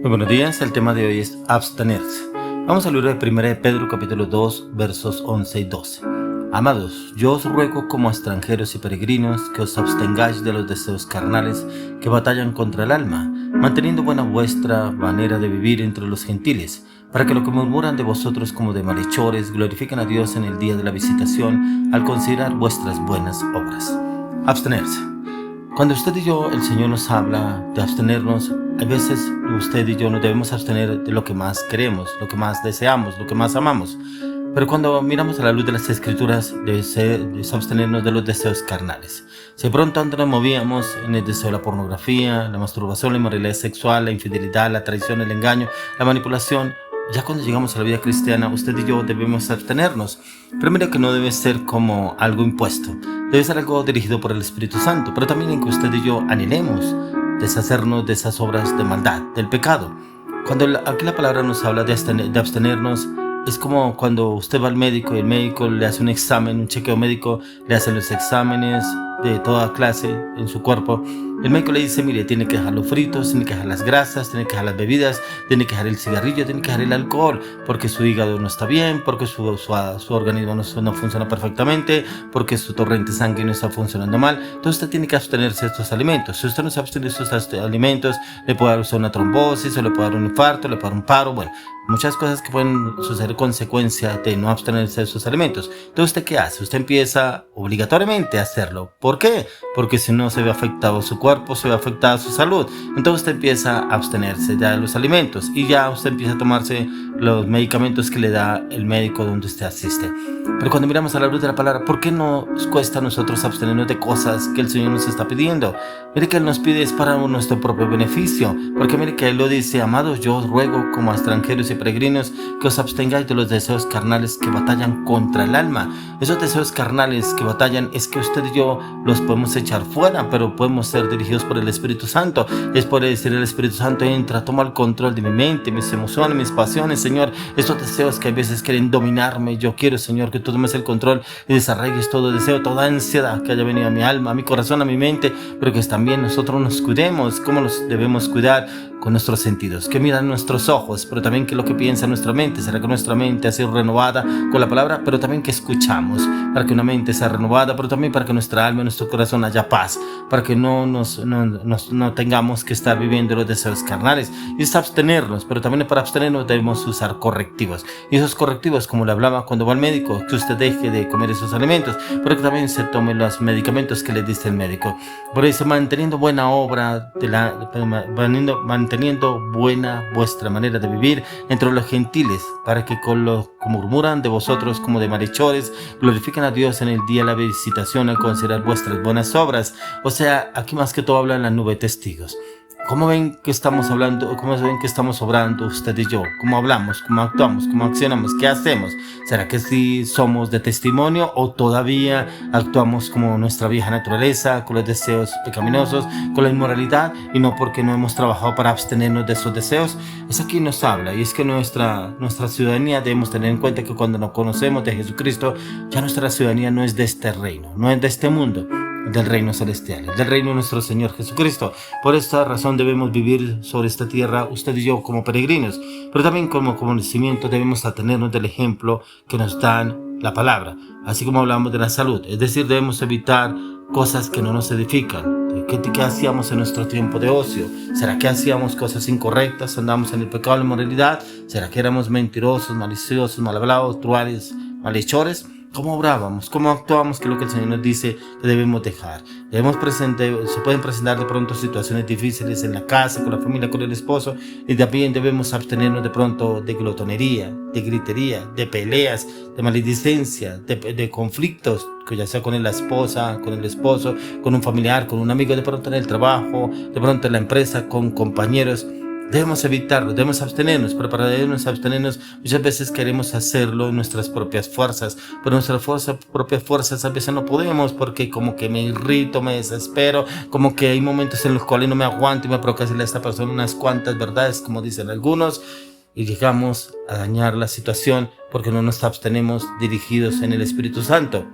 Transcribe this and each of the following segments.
Muy buenos días, el tema de hoy es abstenerse. Vamos al libro de 1 de Pedro capítulo 2 versos 11 y 12. Amados, yo os ruego como a extranjeros y peregrinos que os abstengáis de los deseos carnales que batallan contra el alma, manteniendo buena vuestra manera de vivir entre los gentiles, para que lo que murmuran de vosotros como de malhechores glorifiquen a Dios en el día de la visitación al considerar vuestras buenas obras. Abstenerse. Cuando usted y yo, el Señor nos habla de abstenernos, a veces usted y yo nos debemos abstener de lo que más queremos, lo que más deseamos, lo que más amamos. Pero cuando miramos a la luz de las Escrituras, debemos abstenernos de los deseos carnales. Si de pronto antes nos movíamos en el deseo de la pornografía, la masturbación, la inmoralidad sexual, la infidelidad, la traición, el engaño, la manipulación, ya cuando llegamos a la vida cristiana, usted y yo debemos abstenernos. Primero que no debe ser como algo impuesto, debe ser algo dirigido por el Espíritu Santo, pero también en que usted y yo anhelemos deshacernos de esas obras de maldad, del pecado. Cuando aquí la palabra nos habla de abstenernos, es como cuando usted va al médico y el médico le hace un examen, un chequeo médico, le hace los exámenes de toda clase en su cuerpo. El médico le dice, mire, tiene que dejar los fritos, tiene que dejar las grasas, tiene que dejar las bebidas, tiene que dejar el cigarrillo, tiene que dejar el alcohol, porque su hígado no está bien, porque su organismo no funciona perfectamente, porque su torrente sanguíneo está funcionando mal. Entonces usted tiene que abstenerse de estos alimentos. Si usted no se abstiene de estos alimentos, le puede dar usted una trombosis, o le puede dar un infarto, le puede dar un paro, bueno, muchas cosas que pueden suceder consecuencia de no abstenerse de esos alimentos. Entonces, ¿usted qué hace? Usted empieza obligatoriamente a hacerlo. ¿Por qué? Porque si no se ve afectado su cuerpo, se ve afectada su salud. Entonces usted empieza a abstenerse ya de los alimentos y ya usted empieza a tomarse los medicamentos que le da el médico donde usted asiste. Pero cuando miramos a la luz de la palabra, ¿por qué nos cuesta a nosotros abstenernos de cosas que el Señor nos está pidiendo? Mire que Él nos pide es para nuestro propio beneficio, porque mire que Él lo dice, amados, yo os ruego como a extranjeros y peregrinos que os abstengáis de los deseos carnales que batallan contra el alma. Esos deseos carnales que batallan es que usted y yo los podemos echar fuera, pero podemos ser dirigidos por el Espíritu Santo. Es por decir el Espíritu Santo, entra, toma el control de mi mente, mis emociones, mis pasiones, Señor. Estos deseos que a veces quieren dominarme, yo quiero, Señor, que tú tomes el control y desarrolles todo deseo, toda ansiedad que haya venido a mi alma, a mi corazón, a mi mente, pero que también nosotros nos cuidemos. ¿Cómo nos debemos cuidar? Con nuestros sentidos, que miran nuestros ojos, pero también que lo que piensa nuestra mente. ¿Será que nuestra mente ha sido renovada con la palabra? Pero también que escuchamos, para que una mente sea renovada, pero también para que nuestra alma y nuestro corazón haya paz, para que no tengamos que estar viviendo los deseos carnales. Y es abstenernos, pero también para abstenernos debemos usar correctivos. Y esos correctivos, como le hablaba cuando va al médico, que usted deje de comer esos alimentos, pero que también se tome los medicamentos que le dice el médico. Por eso, manteniendo buena obra, manteniendo buena vuestra manera de vivir entre los gentiles, para que con los que murmuran de vosotros como de malhechores, glorifiquen a Dios en el día de la visitación al considerar vuestras buenas obras. O sea, aquí más que todo habla en la nube de testigos. ¿Cómo ven que estamos hablando? ¿Cómo ven que estamos obrando usted y yo? ¿Cómo hablamos? ¿Cómo actuamos? ¿Cómo accionamos? ¿Qué hacemos? ¿Será que sí somos de testimonio o todavía actuamos como nuestra vieja naturaleza, con los deseos pecaminosos, con la inmoralidad, y no porque no hemos trabajado para abstenernos de esos deseos? Es aquí nos habla, y es que nuestra ciudadanía debemos tener en cuenta que cuando nos conocemos de Jesucristo, ya nuestra ciudadanía no es de este reino, no es de este mundo, del reino celestial, del reino de nuestro Señor Jesucristo. Por esta razón debemos vivir sobre esta tierra, usted y yo, como peregrinos, pero también como conocimiento debemos atenernos del ejemplo que nos dan la palabra, así como hablamos de la salud, es decir, debemos evitar cosas que no nos edifican. ¿Qué hacíamos en nuestro tiempo de ocio? ¿Será que hacíamos cosas incorrectas? ¿Andamos en el pecado, en la inmoralidad? ¿Será que éramos mentirosos, maliciosos, mal hablados, truanes, malhechores? ¿Cómo obrábamos? ¿Cómo actuábamos? Que es lo que el Señor nos dice que debemos dejar. Se pueden presentar de pronto situaciones difíciles en la casa, con la familia, con el esposo, y también debemos abstenernos de pronto de glotonería, de gritería, de peleas, de maledicencia, de conflictos, que ya sea con la esposa, con el esposo, con un familiar, con un amigo, de pronto en el trabajo, de pronto en la empresa, con compañeros. Debemos evitarlo, debemos abstenernos, pero para debemos abstenernos muchas veces queremos hacerlo en nuestras propias fuerzas, pero nuestras propias fuerzas a veces no podemos, porque como que me irrito, me desespero, como que hay momentos en los cuales no me aguanto y me provoca decirle a esta persona unas cuantas verdades, como dicen algunos, y llegamos a dañar la situación porque no nos abstenemos dirigidos en el Espíritu Santo.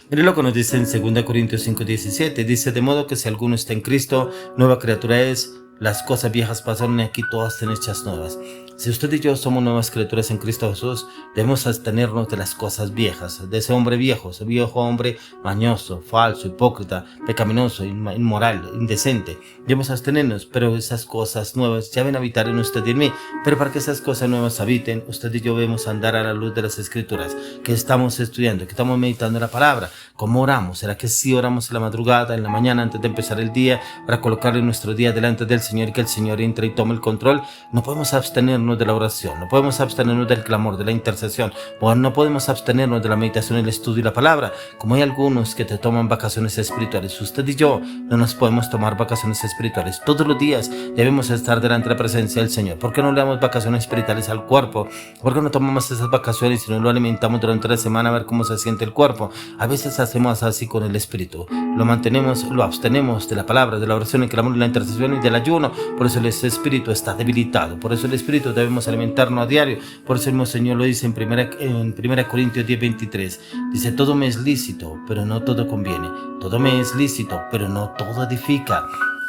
Mire lo que nos dice en 2 Corintios 5:17, dice, de modo que si alguno está en Cristo, nueva criatura es. las cosas viejas pasaron y aquí todas están hechas nuevas. Si usted y yo somos nuevas criaturas en Cristo Jesús, debemos abstenernos de las cosas viejas, de ese hombre viejo, ese viejo hombre mañoso, falso, hipócrita, pecaminoso, inmoral, indecente. Debemos abstenernos, pero esas cosas nuevas ya ven a habitar en usted y en mí. Pero para que esas cosas nuevas habiten, usted y yo debemos andar a la luz de las Escrituras, que estamos estudiando, que estamos meditando la palabra. ¿Cómo oramos? ¿Será que sí oramos en la madrugada, en la mañana, antes de empezar el día, para colocarle nuestro día delante del Señor y que el Señor entre y tome el control? No podemos abstenernos de la oración, no podemos abstenernos del clamor, de la intercesión, no podemos abstenernos de la meditación, el estudio y la palabra. Como hay algunos que te toman vacaciones espirituales, usted y yo no nos podemos tomar vacaciones espirituales. Todos los días debemos estar delante de la presencia del Señor. ¿Por qué no le damos vacaciones espirituales al cuerpo? ¿Por qué no tomamos esas vacaciones y no lo alimentamos durante la semana a ver cómo se siente el cuerpo? A veces hacemos así con el espíritu, lo mantenemos, lo abstenemos de la palabra, de la oración, el clamor, la intercesión y del ayuno. Por eso el espíritu está debilitado, por eso el espíritu debemos alimentarnos a diario. Por eso el mismo Señor lo dice en 1 Corintios 10:23. Dice: todo me es lícito, pero no todo conviene. Todo me es lícito, pero no todo edifica.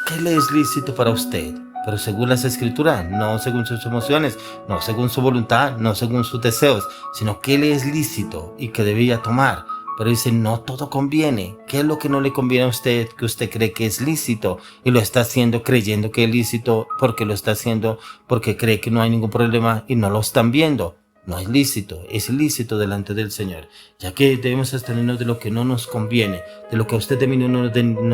¿Qué le es lícito para usted? Pero según las Escrituras, no según sus emociones, no según su voluntad, no según sus deseos, sino qué le es lícito y que debía tomar. Pero dice, no todo conviene. ¿Qué es lo que no le conviene a usted, que usted cree que es lícito y lo está haciendo creyendo que es lícito, porque lo está haciendo porque cree que no hay ningún problema y no lo están viendo? No es lícito delante del Señor, ya que debemos abstenernos de lo que no nos conviene, de lo que a usted de mí no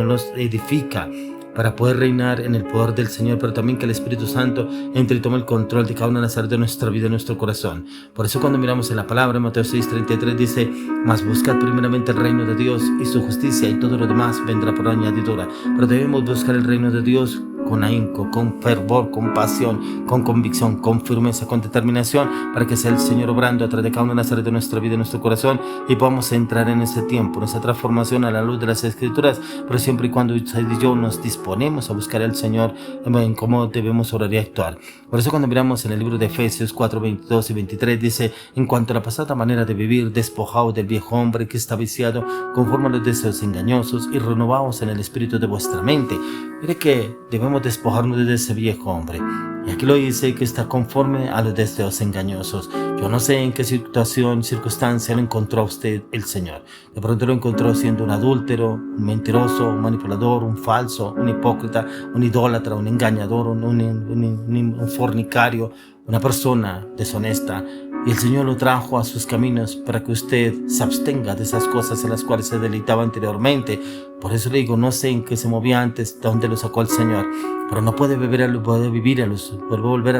nos edifica, para poder reinar en el poder del Señor, pero también que el Espíritu Santo entre y tome el control de cada una de las áreas de nuestra vida y nuestro corazón. Por eso cuando miramos en la palabra, Mateo 6:33 dice: mas buscad primeramente el reino de Dios y su justicia, y todo lo demás vendrá por añadidura. Pero debemos buscar el reino de Dios con ahínco, con fervor, con pasión, con convicción, con firmeza, con determinación, para que sea el Señor obrando a través de cada una de las áreas de nuestra vida y nuestro corazón, y podamos entrar en ese tiempo, en esa transformación a la luz de las Escrituras, pero siempre y cuando usted y yo nos disponemos a buscar al Señor en cómo debemos orar y actuar. Por eso cuando miramos en el libro de Efesios 4:22 y 23 dice: en cuanto a la pasada manera de vivir, despojaos del viejo hombre que está viciado conforme a los deseos engañosos y renovaos en el espíritu de vuestra mente. Mire que debemos despojarnos de ese viejo hombre. Y aquí lo dice que está conforme a los deseos engañosos. Yo no sé en qué circunstancia lo encontró a usted el Señor. De pronto lo encontró siendo un adúltero, un mentiroso, un manipulador, un falso, un hipócrita, un idólatra, un engañador, un fornicario, una persona deshonesta. Y el Señor lo trajo a sus caminos para que usted se abstenga de esas cosas en las cuales se deleitaba anteriormente. Por eso le digo, no sé en qué se movía antes, de dónde lo sacó el Señor, pero no puede volver a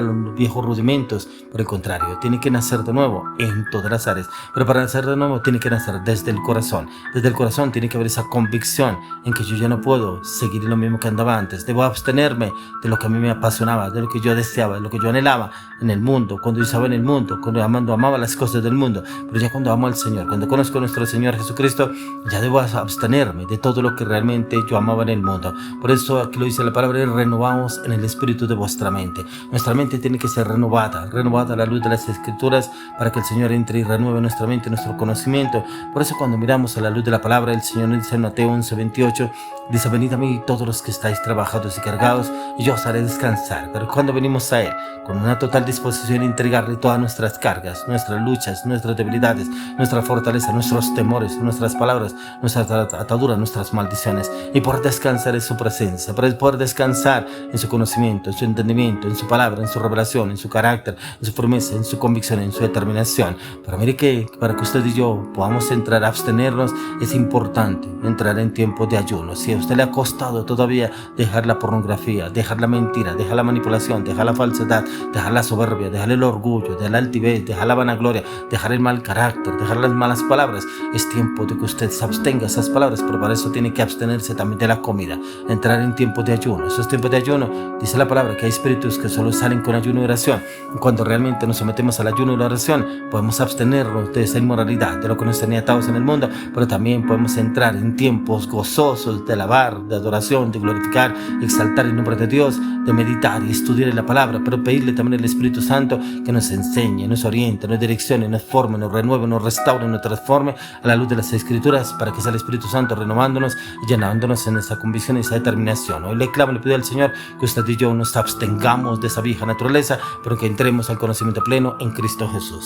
los viejos rudimentos. Por el contrario, tiene que nacer de nuevo en todas las áreas. Pero para nacer de nuevo tiene que nacer desde el corazón. Desde el corazón tiene que haber esa convicción en que yo ya no puedo seguir lo mismo que andaba antes. Debo abstenerme de lo que a mí me apasionaba, de lo que yo deseaba, de lo que yo anhelaba en el mundo, cuando yo estaba en el mundo, cuando amaba las cosas del mundo. Pero ya cuando amo al Señor, cuando conozco a nuestro Señor Jesucristo, ya debo abstenerme de todo lo que realmente yo amaba en el mundo. Por eso aquí lo dice la palabra: renovaos en el espíritu de vuestra mente. Nuestra mente tiene que ser renovada a la luz de las Escrituras, para que el Señor entre y renueve nuestra mente, nuestro conocimiento. Por eso cuando miramos a la luz de la palabra, el Señor nos dice en Mateo 11:28, dice: venid a mí todos los que estáis trabajados y cargados, y yo os haré descansar. Pero cuando venimos a Él con una total disposición a entregarle todas nuestras cargas, nuestras luchas, nuestras debilidades, nuestra fortaleza, nuestros temores, nuestras palabras, nuestras ataduras, nuestras maldiciones, y poder descansar en su presencia, para poder descansar en su conocimiento, en su entendimiento, en su palabra, en su revelación, en su carácter, en su firmeza, en su convicción, en su determinación. Pero mire que para que usted y yo podamos entrar a abstenernos, es importante entrar en tiempos de ayuno. Si a usted le ha costado todavía dejar la pornografía, dejar la mentira, dejar la manipulación, dejar la falsedad, dejar la soberbia, dejar el orgullo, dejar la altivez, dejar la vanagloria, dejar el mal carácter, dejar las malas palabras, es tiempo de que usted se abstenga de esas palabras. Pero para eso tiene que abstenerse también de la comida, entrar en tiempos de ayuno. Esos tiempos de ayuno, dice la palabra que hay espíritus que solo salen con ayuno y oración. Cuando realmente nos sometemos al ayuno y la oración, podemos abstenernos de esa inmoralidad, de lo que nos tenía atados en el mundo, pero también podemos entrar en tiempos gozosos de alabar, de adoración, de glorificar, exaltar el nombre de Dios, de meditar y estudiar en la palabra, pero pedirle también al Espíritu Santo que nos enseñe, nos oriente, nos direccione, nos forme, nos renueve, nos restaure, nos transforme a la luz de las Escrituras, para que sea el Espíritu Santo renovándonos y llenándonos en esa convicción y esa determinación. Hoy le clamo, le pido al Señor que usted y yo nos abstengamos de esa vieja naturaleza, pero que entremos al conocimiento pleno en Cristo Jesús.